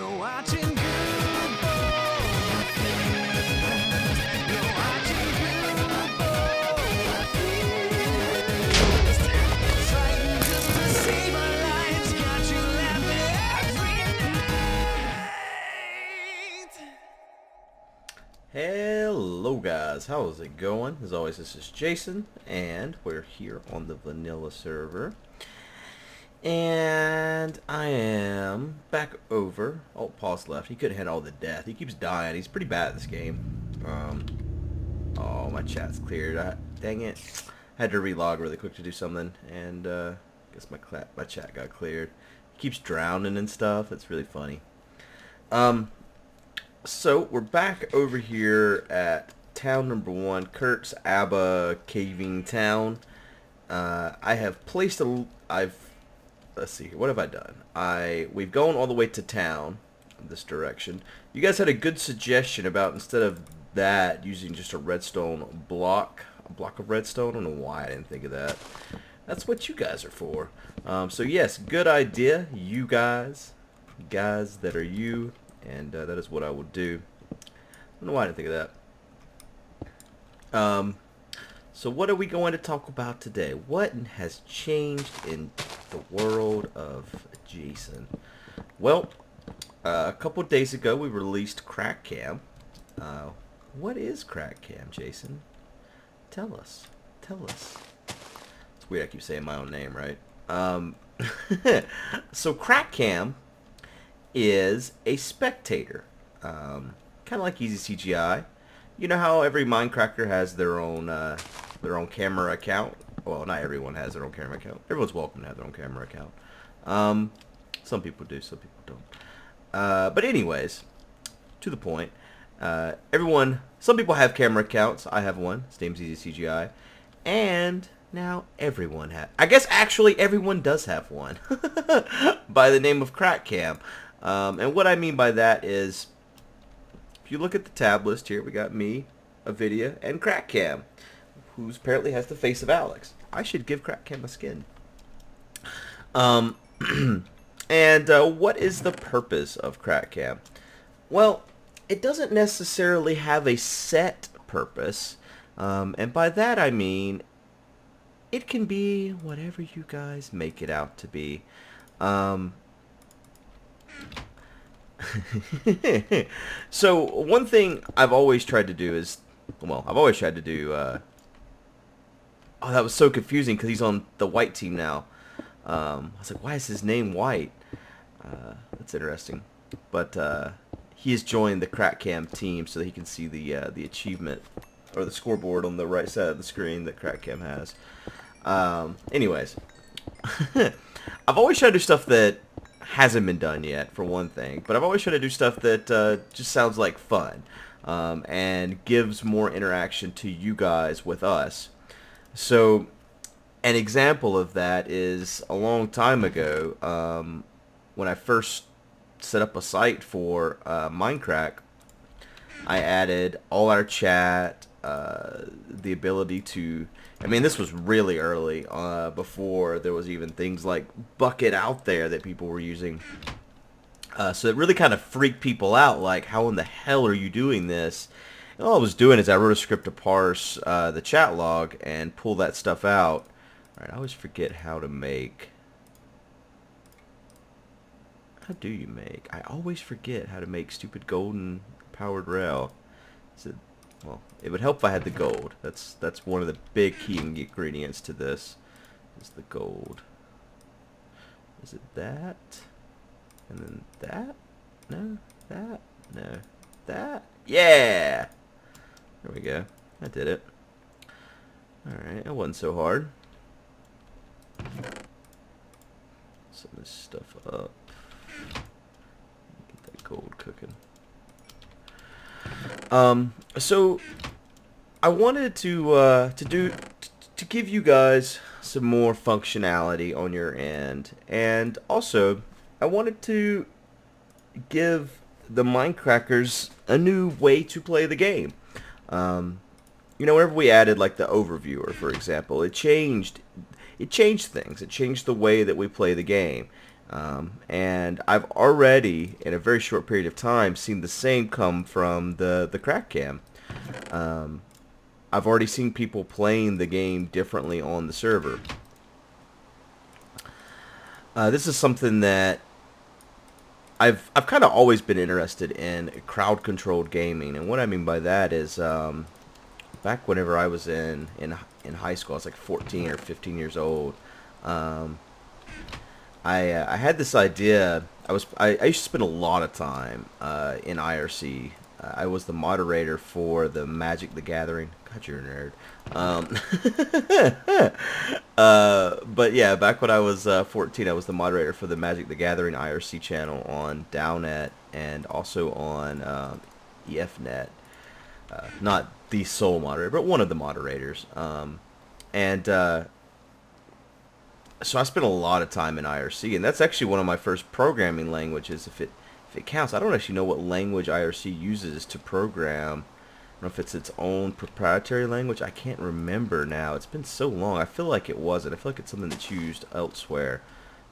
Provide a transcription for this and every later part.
You're watching Guude. You're watching Guude. Trying just to save our lives. Got you laughing every night. Hello guys, how's it going? As always, this is Jason, and we're here on the vanilla server. And I am back over. Oh, Paul's left. He couldn't handle all the death. He keeps dying. He's pretty bad at this game. Oh, my chat's cleared. Dang it. I had to relog really quick to do something, and I guess my chat got cleared. He keeps drowning and stuff. It's really funny. So we're back over here at town number 1, Kurt's Abba Caving Town. I have placed let's see here, what have I done? We've gone all the way to town in this direction. You guys had a good suggestion about, instead of that, using just a redstone block, a block of redstone. I don't know why I didn't think of that. That's what you guys are for. So yes, good idea, you guys that are you. And that is what I will do. I don't know why I didn't think of that. So what are we going to talk about today? What has changed in the world of Jason? Well, a couple days ago we released CrackCam. What is CrackCam, Jason? Tell us. It's weird I keep saying my own name, right? So CrackCam is a spectator, kind of like Easy CGI. You know how every Mindcracker has their own camera account? Well, not everyone has their own camera account. Everyone's welcome to have their own camera account. Some people do, some people don't. But anyways, to the point. Some people have camera accounts. I have one. His name's Easy CGI, and now everyone has. I guess actually everyone does have one by the name of CrackCam. And what I mean by that is, if you look at the tab list here, we got me, Avidia, and CrackCam, who apparently has the face of Alex. I should give CrackCam a skin. And what is the purpose of CrackCam? Well, it doesn't necessarily have a set purpose, and by that I mean it can be whatever you guys make it out to be. So one thing I've always tried to do is, oh, that was so confusing because he's on the white team now. I was like, why is his name white? That's interesting. But he has joined the CrackCam team so that he can see the achievement or the scoreboard on the right side of the screen that CrackCam has. Anyways, I've always tried to do stuff that hasn't been done yet, for one thing, but I've always tried to do stuff that just sounds like fun, and gives more interaction to you guys with us. So an example of that is a long time ago, when I first set up a site for Mindcrack, I added all our chat, the ability to, I mean, this was really early, before there was even things like Bucket out there that people were using. So it really kind of freaked people out, like, how in the hell are you doing this? And all I was doing is I wrote a script to parse the chat log and pull that stuff out. Alright, I always forget how to make... How do you make? I always forget how to make stupid golden powered rail. Is it... Well, it would help if I had the gold. That's one of the big key ingredients to this, is the gold. Is it that? And then that? No, that? No, that? Yeah! There we go. I did it. Alright, that wasn't so hard. Some of this stuff up. Get that gold cooking. So I wanted to give you guys some more functionality on your end, and also I wanted to give the Mindcrackers a new way to play the game. You know, whenever we added like the overviewer, for example, it changed things. It changed the way that we play the game. And I've already, in a very short period of time, seen the same come from the CrackCam. I've already seen people playing the game differently on the server. This is something that I've kind of always been interested in, crowd-controlled gaming, and what I mean by that is back whenever I was in high school, I was like 14 or 15 years old. I had this idea. I used to spend a lot of time in IRC. I was the moderator for the Magic the Gathering. God, you're a nerd. But yeah, back when I was 14, I was the moderator for the Magic the Gathering IRC channel on Downet and also on EFNet. Not the sole moderator, but one of the moderators. And so I spent a lot of time in IRC, and that's actually one of my first programming languages, if it counts. I don't actually know what language IRC uses to program. I don't know if it's its own proprietary language. I can't remember now. It's been so long. I feel like it wasn't. I feel like it's something that's used elsewhere.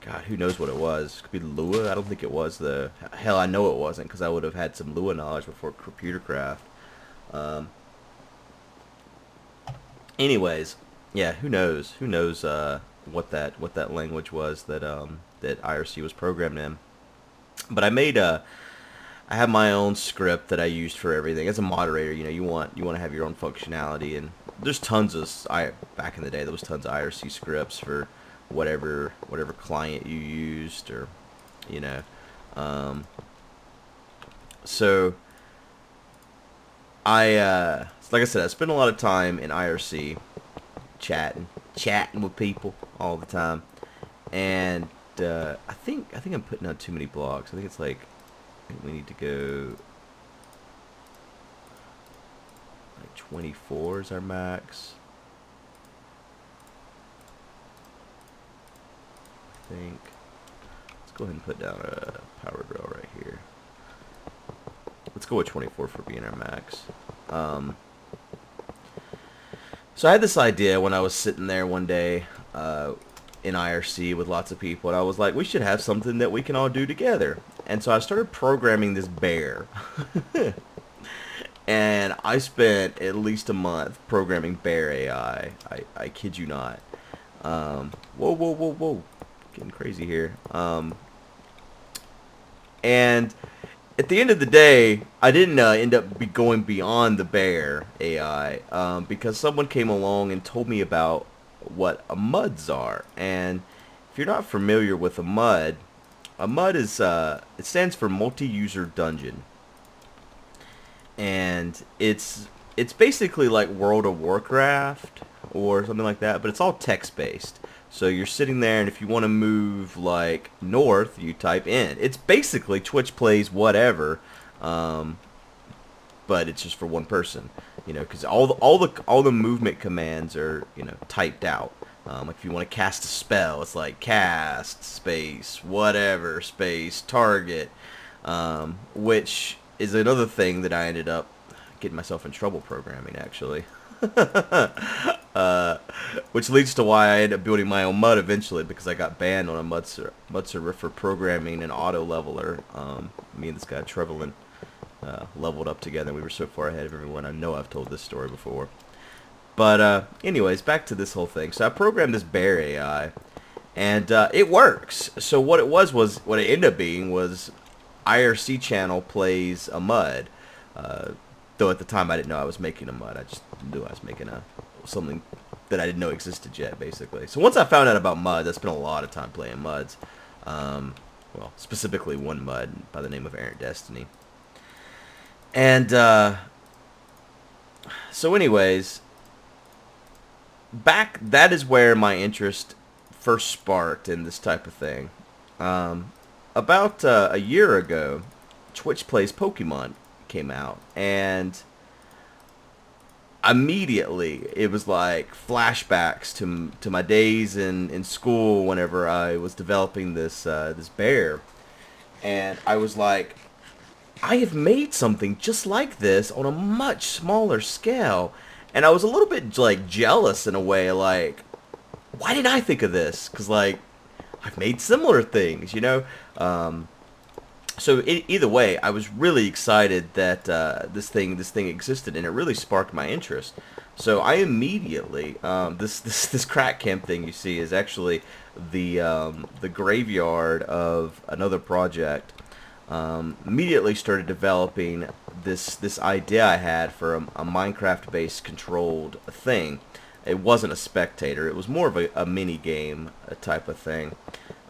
God, who knows what it was? It could be Lua. I don't think it was the... Hell, I know it wasn't, because I would have had some Lua knowledge before Computercraft. Anyways, yeah, who knows? Who knows what that language was that that IRC was programmed in? But I have my own script that I used for everything. As a moderator, you know, you want to have your own functionality, and there's tons of back in the day there was tons of IRC scripts for whatever client you used, or you know, so like I said, I spent a lot of time in IRC chatting with people all the time, and I think I'm putting out too many blogs. I think it's like we need to go like 24 is our max. I think. Let's go ahead and put down a power drill right here. Let's go with 24 for being our max. So I had this idea when I was sitting there one day in IRC with lots of people, and I was like, we should have something that we can all do together. And so I started programming this bear. And I spent at least a month programming bear AI. I kid you not. Whoa. Getting crazy here. And at the end of the day, I didn't end up going beyond the bear AI because someone came along and told me about what a MUDs are. And if you're not familiar with a MUD is it stands for multi-user dungeon, and it's basically like World of Warcraft or something like that, but it's all text based. So you're sitting there, and if you want to move like north, you type in. It's basically Twitch Plays whatever, but it's just for one person, you know, because all the movement commands are, you know, typed out. Like if you want to cast a spell, it's like cast space whatever space target, which is another thing that I ended up getting myself in trouble programming, actually. Which leads to why I ended up building my own MUD eventually, because I got banned on a MUD server for programming an auto leveler. Me and this guy Trevelyan leveled up together. We were so far ahead of everyone. I know I've told this story before. But anyways, back to this whole thing. So I programmed this bear AI, and it works. So what it ended up being was IRC channel plays a MUD. Though at the time I didn't know I was making a MUD. I just knew I was making something that I didn't know existed yet, basically. So once I found out about MUDs, I spent a lot of time playing MUDs. Well, specifically one MUD by the name of Errant Destiny. And so anyways, that is where my interest first sparked in this type of thing. About a year ago, Twitch Plays Pokemon came out, and immediately it was like flashbacks to my days in school whenever I was developing this bear, and I was like, I have made something just like this on a much smaller scale, and I was a little bit like jealous in a way, like, why didn't I think of this? Because like I've made similar things, you know. So either way, I was really excited that this thing existed, and it really sparked my interest. So I immediately this CrackCam thing you see is actually the graveyard of another project. Immediately started developing this idea I had for a Minecraft based controlled thing. It wasn't a spectator; it was more of a mini game type of thing.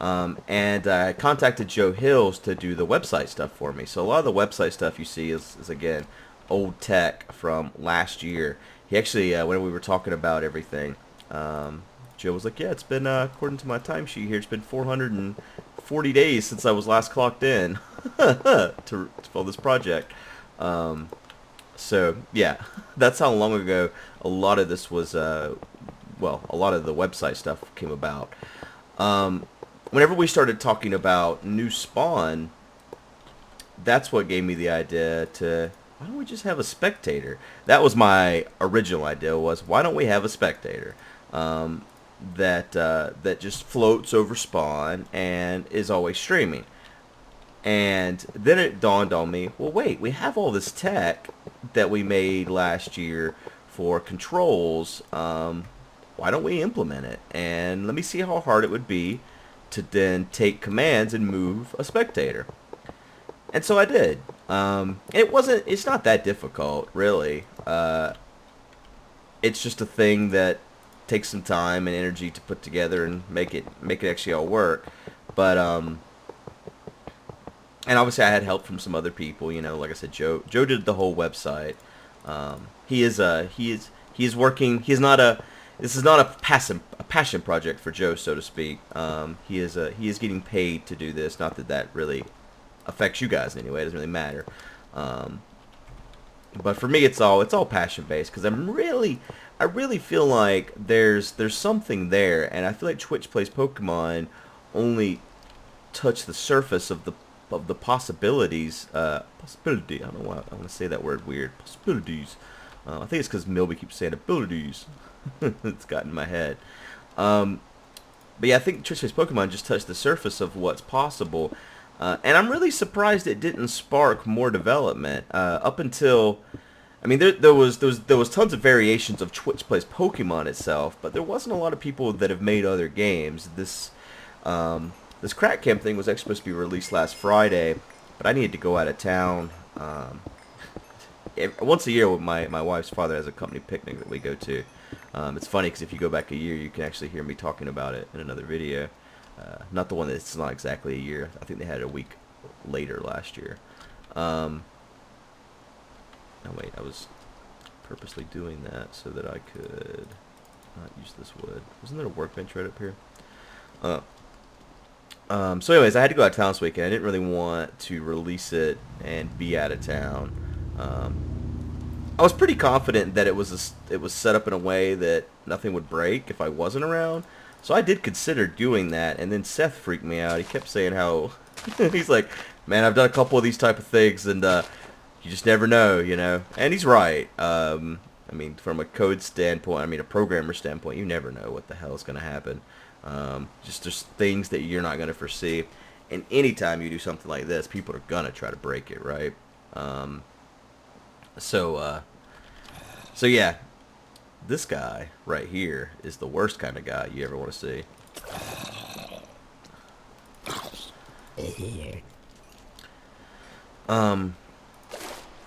And I contacted Joe Hills to do the website stuff for me. So a lot of the website stuff you see is again old tech from last year. He actually, when we were talking about everything, Joe was like, "Yeah, it's been according to my timesheet here, it's been 440 days since I was last clocked in to fill this project." So yeah, that's how long ago a lot of this was. Well, a lot of the website stuff came about. Whenever we started talking about new spawn, that's what gave me the idea to, why don't we just have a spectator? That was my original idea, was why don't we have a spectator that just floats over spawn and is always streaming. And then it dawned on me, well, wait, we have all this tech that we made last year for controls. Why don't we implement it? And let me see how hard it would be to then take commands and move a spectator. And so I did. It's not that difficult, really. It's just a thing that takes some time and energy to put together and make it actually all work. But and obviously I had help from some other people, you know, like I said, Joe did the whole website. He is working, this is not a passion project for Joe, so to speak. He is getting paid to do this. Not that really affects you guys in any way. It doesn't really matter. But for me, it's all passion based, because I really feel like there's something there, and I feel like Twitch Plays Pokemon only touch the surface of the possibilities. Possibility. I don't know why I want to say that word weird. Possibilities. I think it's because Milby keeps saying abilities. It's got in my head. But yeah, I think Twitch Plays Pokemon just touched the surface of what's possible. And I'm really surprised it didn't spark more development. Up until, I mean, there was tons of variations of Twitch Plays Pokemon itself, but there wasn't a lot of people that have made other games. This CrackCam thing was actually supposed to be released last Friday, but I needed to go out of town. Once a year, my wife's father has a company picnic that we go to. It's funny because if you go back a year, you can actually hear me talking about it in another video. Not the one that's not exactly a year. I think they had it a week later last year. Oh wait, I was purposely doing that so that I could not use this wood. Wasn't there a workbench right up here? So anyways, I had to go out of town this weekend. I didn't really want to release it and be out of town. I was pretty confident that it was set up in a way that nothing would break if I wasn't around. So I did consider doing that, and then Seth freaked me out. He kept saying how he's like, "Man, I've done a couple of these type of things, and you just never know, you know." And he's right. I mean, from a code standpoint, I mean, a programmer standpoint, you never know what the hell is going to happen. Just there's things that you're not going to foresee, and anytime you do something like this, people are gonna try to break it, right? So yeah, this guy right here is the worst kind of guy you ever want to see.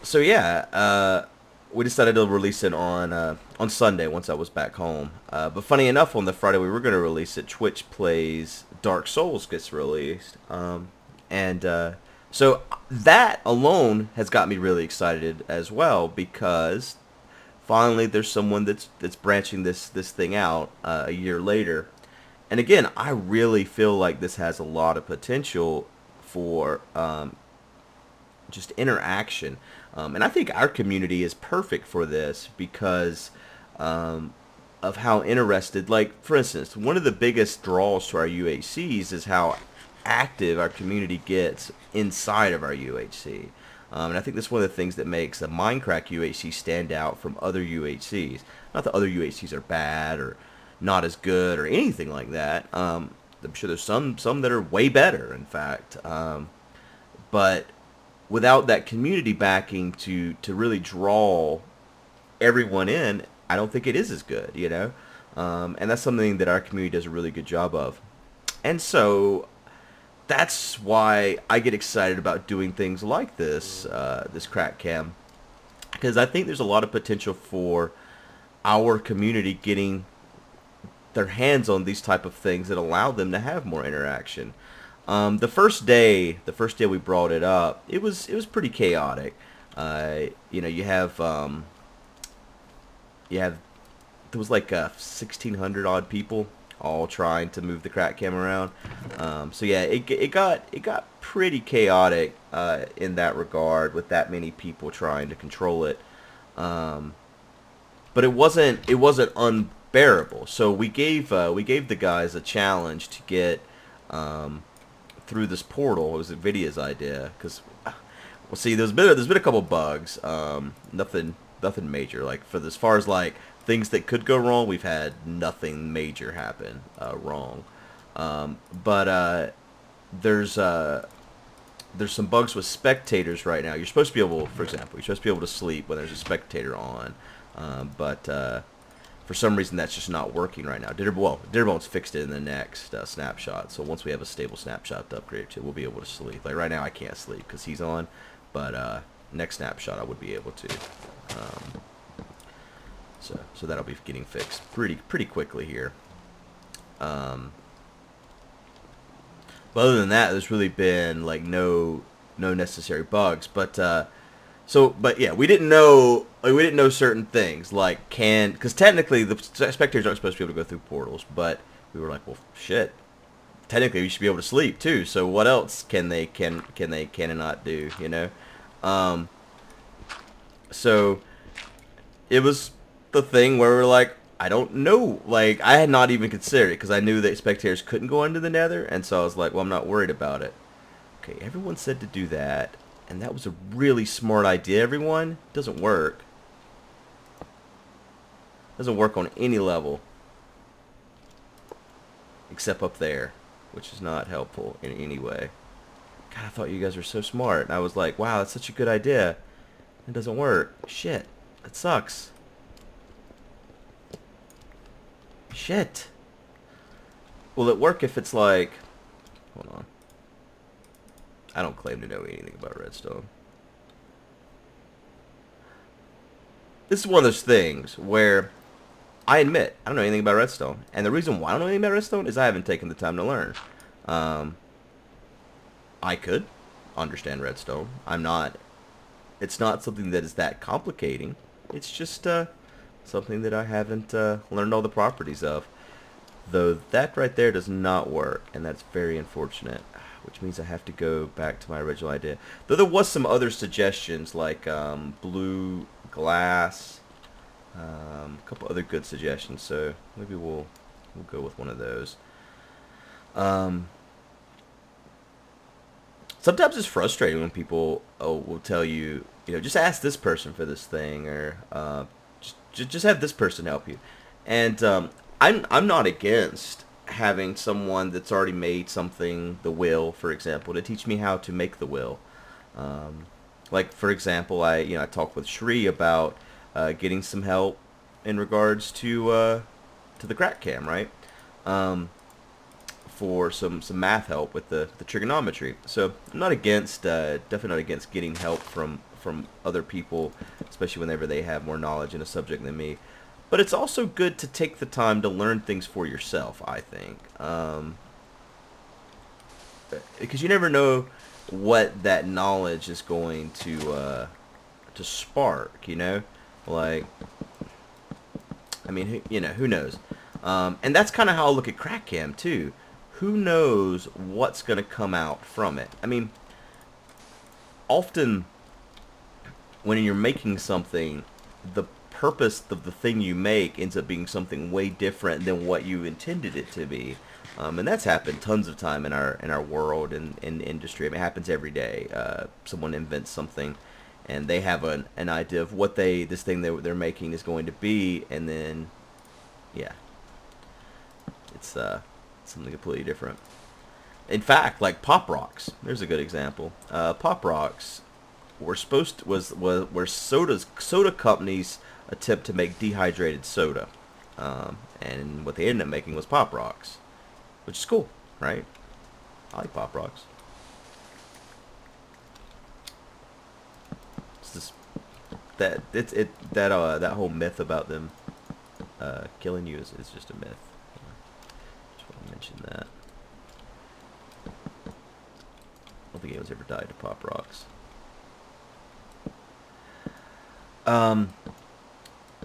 So yeah, we decided to release it on Sunday once I was back home. But funny enough, on the Friday we were going to release it, Twitch Plays Dark Souls gets released. So that alone has got me really excited as well, because finally there's someone that's branching this thing out a year later. And again, I really feel like this has a lot of potential for just interaction. And I think our community is perfect for this because of how interested, like, for instance, one of the biggest draws to our UHCs is how active our community gets inside of our UHC. And I think that's one of the things that makes a Mindcrack UHC stand out from other UHCs. Not that other UHCs are bad or not as good or anything like that. I'm sure there's some that are way better, in fact. But without that community backing to really draw everyone in, I don't think it is as good, you know. And that's something that our community does a really good job of. And so that's why I get excited about doing things like this, this CrackCam, because I think there's a lot of potential for our community getting their hands on these type of things that allow them to have more interaction. The first day we brought it up, it was pretty chaotic. You know, there was like 1,600 odd people all trying to move the CrackCam around. So yeah, it got pretty chaotic in that regard with that many people trying to control it. But it wasn't unbearable. So we gave the guys a challenge to get through this portal. It was Nvidia's idea, because well, see, there's been a couple bugs. Nothing major. Like as far as like things that could go wrong, we've had nothing major happen wrong. But there's some bugs with spectators right now. You're supposed to be able, for example, to sleep when there's a spectator on, but for some reason that's just not working right now. Ditterbone's fixed it in the next snapshot. So once we have a stable snapshot to upgrade to, we'll be able to sleep. Like right now I can't sleep because he's on, but next snapshot I would be able to. So that'll be getting fixed pretty quickly here. But other than that, there's really been like no necessary bugs. But yeah, we didn't know certain things like because technically the spectators aren't supposed to be able to go through portals. But we were like, well, shit. Technically, we should be able to sleep too. So what else can they not do? You know. So it was the thing where we're like, I don't know. Like, I had not even considered it because I knew that spectators couldn't go into the nether. And so I was like, well, I'm not worried about it. Okay, everyone said to do that. And that was a really smart idea, everyone. It doesn't work. It doesn't work on any level. Except up there, which is not helpful in any way. God, I thought you guys were so smart. And I was like, wow, that's such a good idea. It doesn't work. Shit. That sucks. Shit. Will it work if it's like... Hold on. I don't claim to know anything about redstone. This is one of those things where I admit I don't know anything about redstone. And the reason why I don't know anything about redstone is I haven't taken the time to learn. I could understand redstone. I'm not... It's not something that is that complicating. It's just something that I haven't learned all the properties of. Though that right there does not work, and that's very unfortunate. Which means I have to go back to my original idea. Though there was some other suggestions like blue glass, a couple other good suggestions. So maybe we'll go with one of those. Sometimes it's frustrating when people will tell you, you know, just ask this person for this thing, or just have this person help you. And I'm not against having someone that's already made something, the will, for example, to teach me how to make the will. Like for example, I talked with Shri about getting some help in regards to the CrackCam, right? For some math help with the trigonometry. So I'm not against, definitely not against getting help from other people, especially whenever they have more knowledge in a subject than me. But it's also good to take the time to learn things for yourself, I think. Because you never know what that knowledge is going to spark, you know? Like, I mean, who knows? And that's kind of how I look at CrackCam, too. Who knows what's going to come out from it? I mean, often when you're making something, the purpose of the thing you make ends up being something way different than what you intended it to be. And that's happened tons of time in our world and in industry. I mean, it happens every day. Someone invents something, and they have an idea of what this thing they're making is going to be, and then, yeah, it's something completely different. In fact, like Pop Rocks, there's a good example. Pop Rocks were supposed to, were soda companies attempt to make dehydrated soda, and what they ended up making was Pop Rocks, which is cool, right? I like Pop Rocks. It's just that whole myth about them killing you is just a myth. Just want to mention that. I don't think anyone's ever died to Pop Rocks.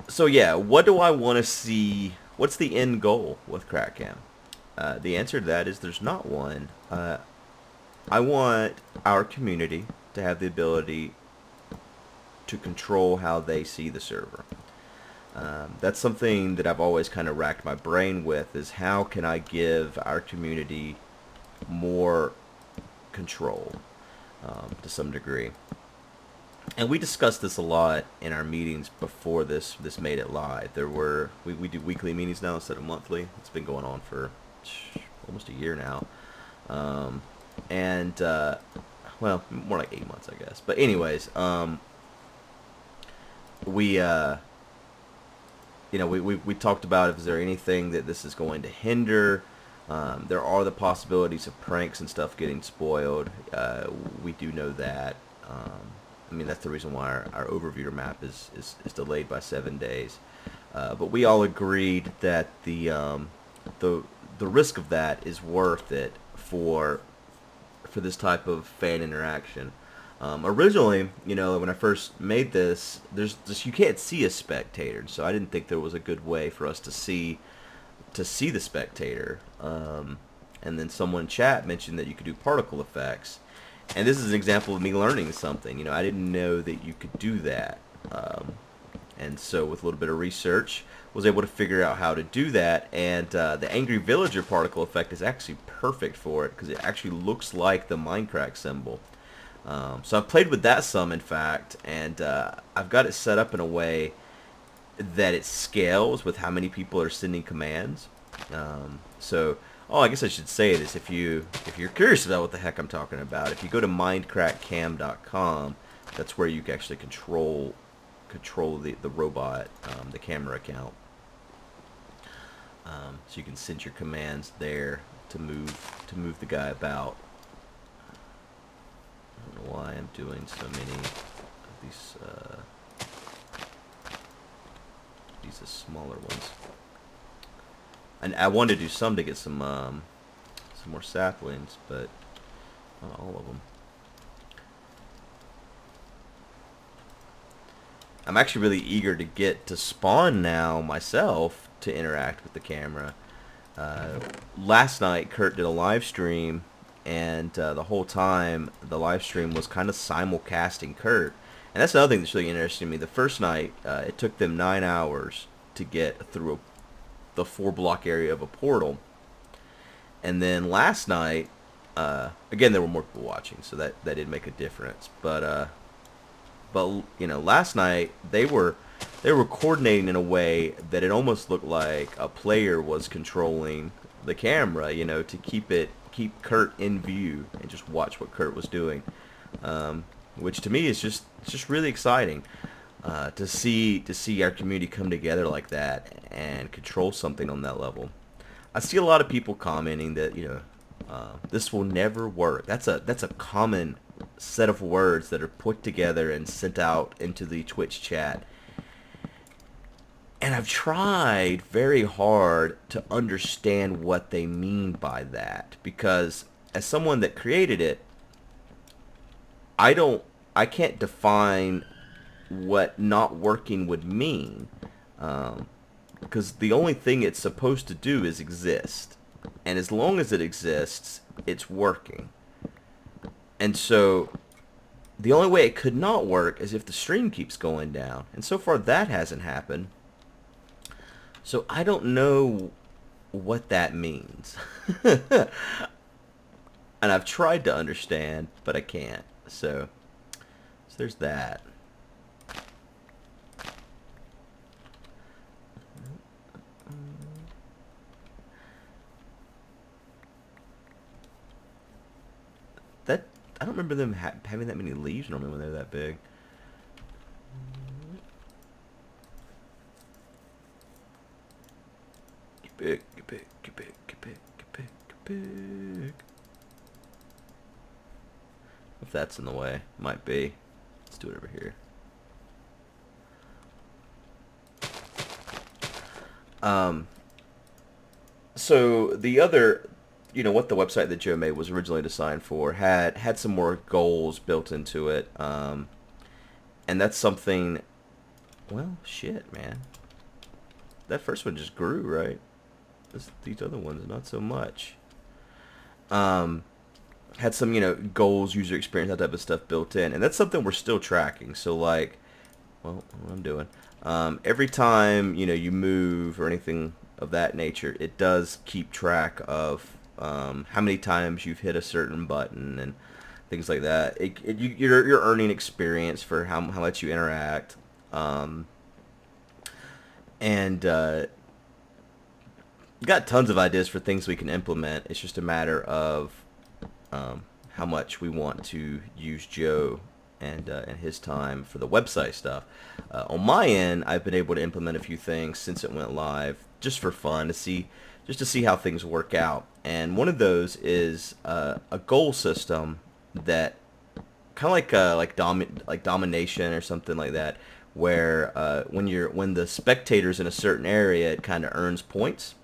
So yeah, what do I want to see? What's the end goal with CrackCam? The answer to that is there's not one. I want our community to have the ability to control how they see the server. That's something that I've always kind of racked my brain with, is how can I give our community more control to some degree. And we discussed this a lot in our meetings before this made it live. We do weekly meetings now instead of monthly. It's been going on for almost a year now. Well, more like 8 months, I guess. But anyways, we talked about if there anything that this is going to hinder. There are the possibilities of pranks and stuff getting spoiled. We do know that. I mean, that's the reason why our overviewer map is delayed by 7 days. But we all agreed that the risk of that is worth it for this type of fan interaction. Originally, when I first made this, you can't see a spectator, so I didn't think there was a good way for us to see the spectator. And then someone in chat mentioned that you could do particle effects. And this is an example of me learning something. I didn't know that you could do that. And so with a little bit of research, was able to figure out how to do that. And the Angry Villager particle effect is actually perfect for it, because it actually looks like the Mindcrack symbol. So I've played with that some, in fact, and I've got it set up in a way that it scales with how many people are sending commands. I guess I should say this, if you're curious about what the heck I'm talking about, if you go to mindcrackcam.com, that's where you can actually control the robot, the camera account. So you can send your commands there to move the guy about. I don't know why I'm doing so many of these smaller ones. And I wanted to do some to get some more saplings, but not all of them. I'm actually really eager to get to spawn now myself to interact with the camera. Last night, Kurt did a live stream, and the whole time the live stream was kind of simulcasting Kurt. And that's another thing that's really interesting to me. The first night, it took them 9 hours to get through the 4-block area of a portal. And then last night, again, there were more people watching, so that did make a difference. But last night they were coordinating in a way that it almost looked like a player was controlling the camera, to keep Kurt in view and just watch what Kurt was doing, which to me is just really exciting. To see our community come together like that and control something on that level. I see a lot of people commenting that this will never work. That's a common set of words that are put together and sent out into the Twitch chat. And I've tried very hard to understand what they mean by that, because as someone that created it, I can't define what not working would mean, because the only thing it's supposed to do is exist, and as long as it exists, it's working. And so the only way it could not work is if the stream keeps going down, and so far that hasn't happened. So I don't know what that means. And I've tried to understand, but I can't. So there's that. I don't remember them having that many leaves normally when they're that big. Get big, get big, get big, get big, get big, get big. If that's in the way, might be. Let's do it over here. So the other, what the website that Joe made was originally designed for had some more goals built into it, and that's something. Well, shit, man. That first one just grew, right? These other ones, not so much. Had some, goals, user experience, that type of stuff built in, and that's something we're still tracking. So, like, well, what I'm doing. Every time, you move or anything of that nature, it does keep track of how many times you've hit a certain button and things like that. You're earning experience for how much you interact. And got tons of ideas for things we can implement. It's just a matter of how much we want to use Joe and his time for the website stuff. On my end, I've been able to implement a few things since it went live, just for fun, to see how things work out. And one of those is a goal system that kind of like domination or something like that, where when the spectator's in a certain area, it kind of earns points.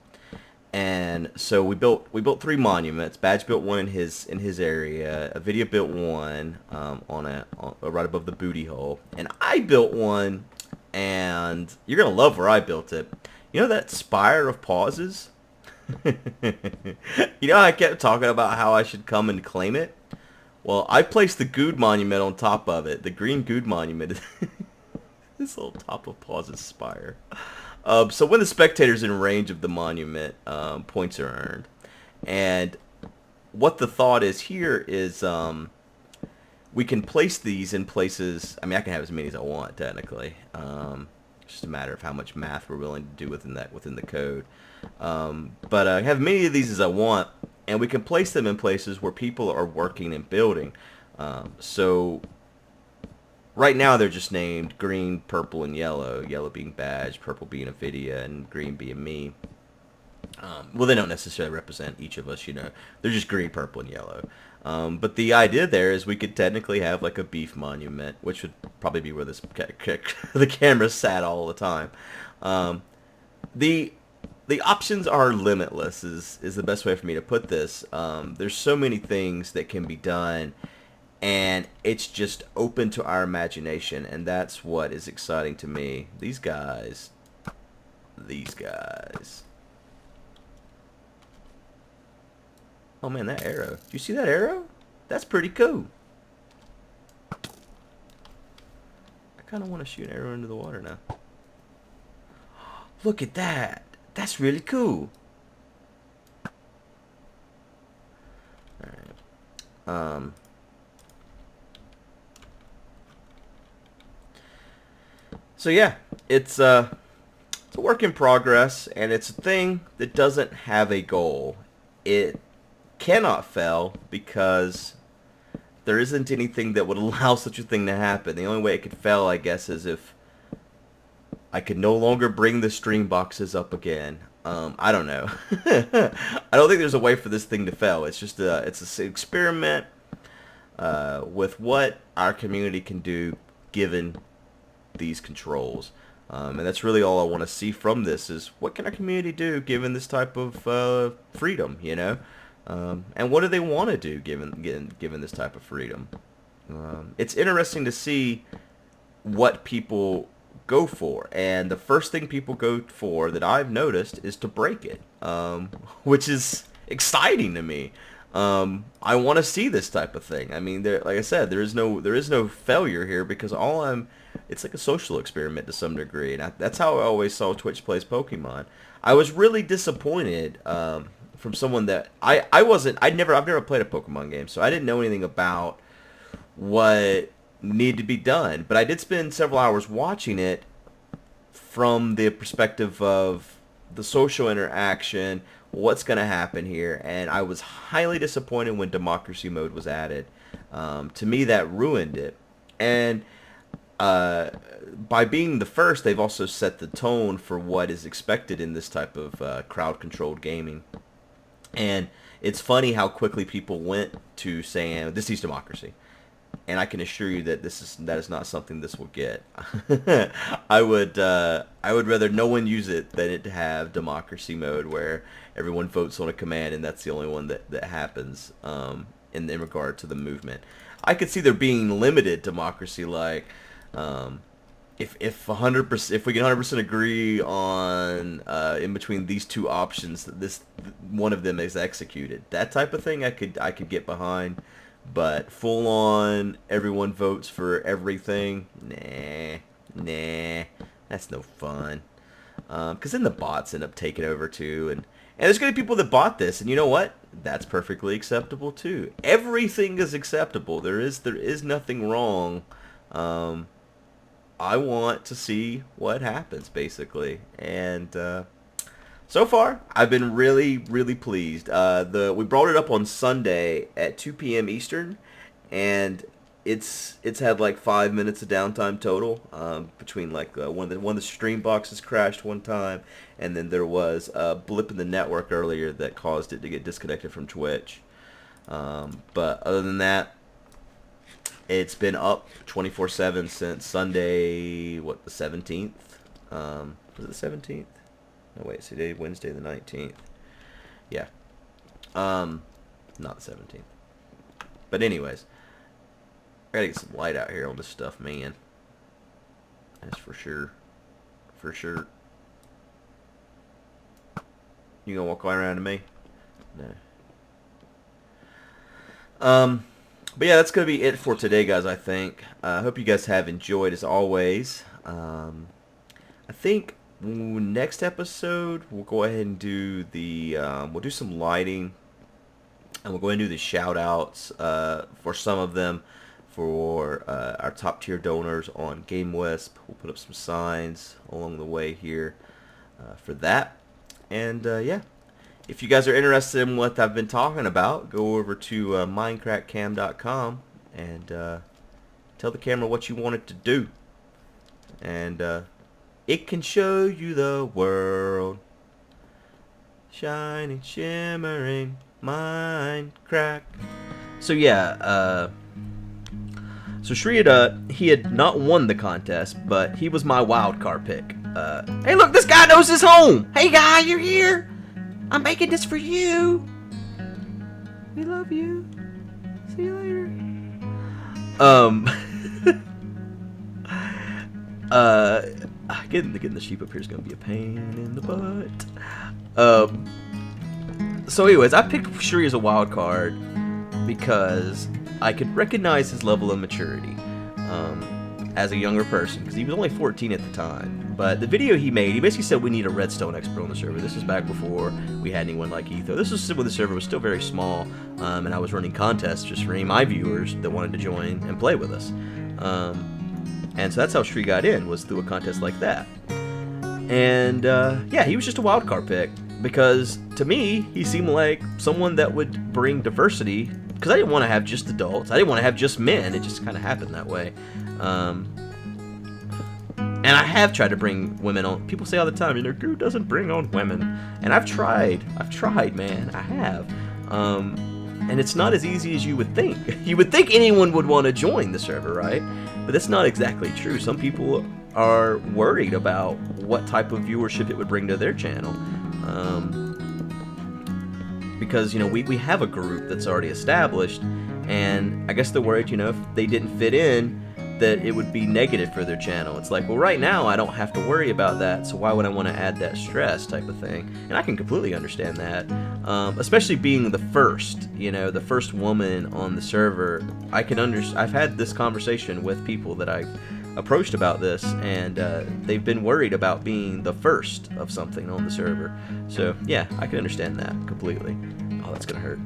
And so we built 3 monuments. Badge built one in his area. A video built one on right above the booty hole, and I built one. And you're gonna love where I built it. You know that spire of pauses? I kept talking about how I should come and claim it. Well, I placed the Guude monument on top of it. The green Guude monument. This little top of pauses spire. So when the spectator's in range of the monument, points are earned. And what the thought is here is we can place these in places. I mean, I can have as many as I want, technically. It's just a matter of how much math we're willing to do within the code. But I have many of these as I want, and we can place them in places where people are working and building. So right now they're just named green, purple, and yellow. Yellow being badge, purple being Avidia, and green being me. Well, they don't necessarily represent each of us, They're just green, purple, and yellow. But the idea there is we could technically have like a beef monument, which would probably be where the camera sat all the time. The options are limitless is the best way for me to put this. There's so many things that can be done, and it's just open to our imagination, and that's what is exciting to me. These guys. Oh man, that arrow. Did you see that arrow? That's pretty cool. I kind of want to shoot an arrow into the water now. Look at that. That's really cool. Alright. So yeah, it's a work in progress, and it's a thing that doesn't have a goal. It cannot fail because there isn't anything that would allow such a thing to happen. The only way it could fail, I guess, is if I could no longer bring the stream boxes up again. I don't know. I don't think there's a way for this thing to fail. It's just it's an experiment with what our community can do given these controls. And that's really all I want to see from this is what can our community do given this type of freedom, and what do they want to do given this type of freedom. It's interesting to see what people go for, and the first thing people go for that I've noticed is to break it, which is exciting to me. I want to see this type of thing. I mean, like I said, there is no failure here because it's like a social experiment to some degree, and that's how I always saw Twitch Plays Pokemon. I was really disappointed from someone that I've never played a Pokemon game, so I didn't know anything about what needed to be done. But I did spend several hours watching it from the perspective of the social interaction, what's going to happen here, and I was highly disappointed when democracy mode was added. To me, that ruined it. And by being the first, they've also set the tone for what is expected in this type of crowd-controlled gaming. And it's funny how quickly people went to saying, this is democracy. And I can assure you that that is not something this will get. I would rather no one use it than it to have democracy mode where everyone votes on a command and that's the only one that happens in regard to the movement. I could see there being limited democracy, like if 100%, if we can 100% agree on in between these two options that this one of them is executed. That type of thing I could get behind. But full on, everyone votes for everything. Nah, that's no fun. Because then the bots end up taking over too, and there's gonna be people that bought this, and you know what? That's perfectly acceptable too. Everything is acceptable. There is nothing wrong. I want to see what happens, basically, and so far, I've been really, really pleased. We brought it up on Sunday at 2 p.m. Eastern, and it's had like 5 minutes of downtime total between like one of the stream boxes crashed one time, and then there was a blip in the network earlier that caused it to get disconnected from Twitch. But other than that, it's been up 24/7 since Sunday. What, the 17th? Was it the 17th? No, wait, today Wednesday the 19th. Yeah. Not the 17th. But anyways, I gotta get some light out here on this stuff, man. That's for sure. For sure. You gonna walk around to me? No. But yeah, that's gonna be it for today, guys, I think. I hope you guys have enjoyed as always. I think next episode we'll go ahead and do the we'll do some lighting, and we'll go ahead and do the shout outs for some of them for our top tier donors on GameWisp. We'll put up some signs along the way here for that. And yeah, if you guys are interested in what I've been talking about, go over to mindcrackcam.com and tell the camera what you want it to do, and it can show you the world. Shining, shimmering, Mindcrack. So yeah, so Shreya, he had not won the contest, but he was my wild card pick. Hey look, this guy knows his home! Hey guy, you're here! I'm making this for you! We love you. See you later. Getting the sheep up here is gonna be a pain in the butt. So anyways, I picked Shuri as a wild card because I could recognize his level of maturity as a younger person, because he was only 14 at the time. But the video he made, he basically said we need a redstone expert on the server. This was back before we had anyone like Etho. This was when the server was still very small, and I was running contests just for any of my viewers that wanted to join and play with us. And so that's how Shri got in, was through a contest like that. And yeah, he was just a wild card pick, because to me, he seemed like someone that would bring diversity, because I didn't want to have just adults. I didn't want to have just men. It just kind of happened that way. And I have tried to bring women on. People say all the time, you know, Guude doesn't bring on women. And I've tried, man. I have. And it's not as easy as you would think. You would think anyone would want to join the server, right? But that's not exactly true. Some people are worried about what type of viewership it would bring to their channel. Because, you know, we have a group that's already established, and I guess they're worried, you know, if they didn't fit in, that it would be negative for their channel. It's like, well, right now I don't have to worry about that, so why would I want to add that stress type of thing? And I can completely understand that, especially being the first, you know, the first woman on the server. I've had this conversation with people that I've approached about this, and they've been worried about being the first of something on the server. So yeah, I can understand that completely. Oh, that's gonna hurt.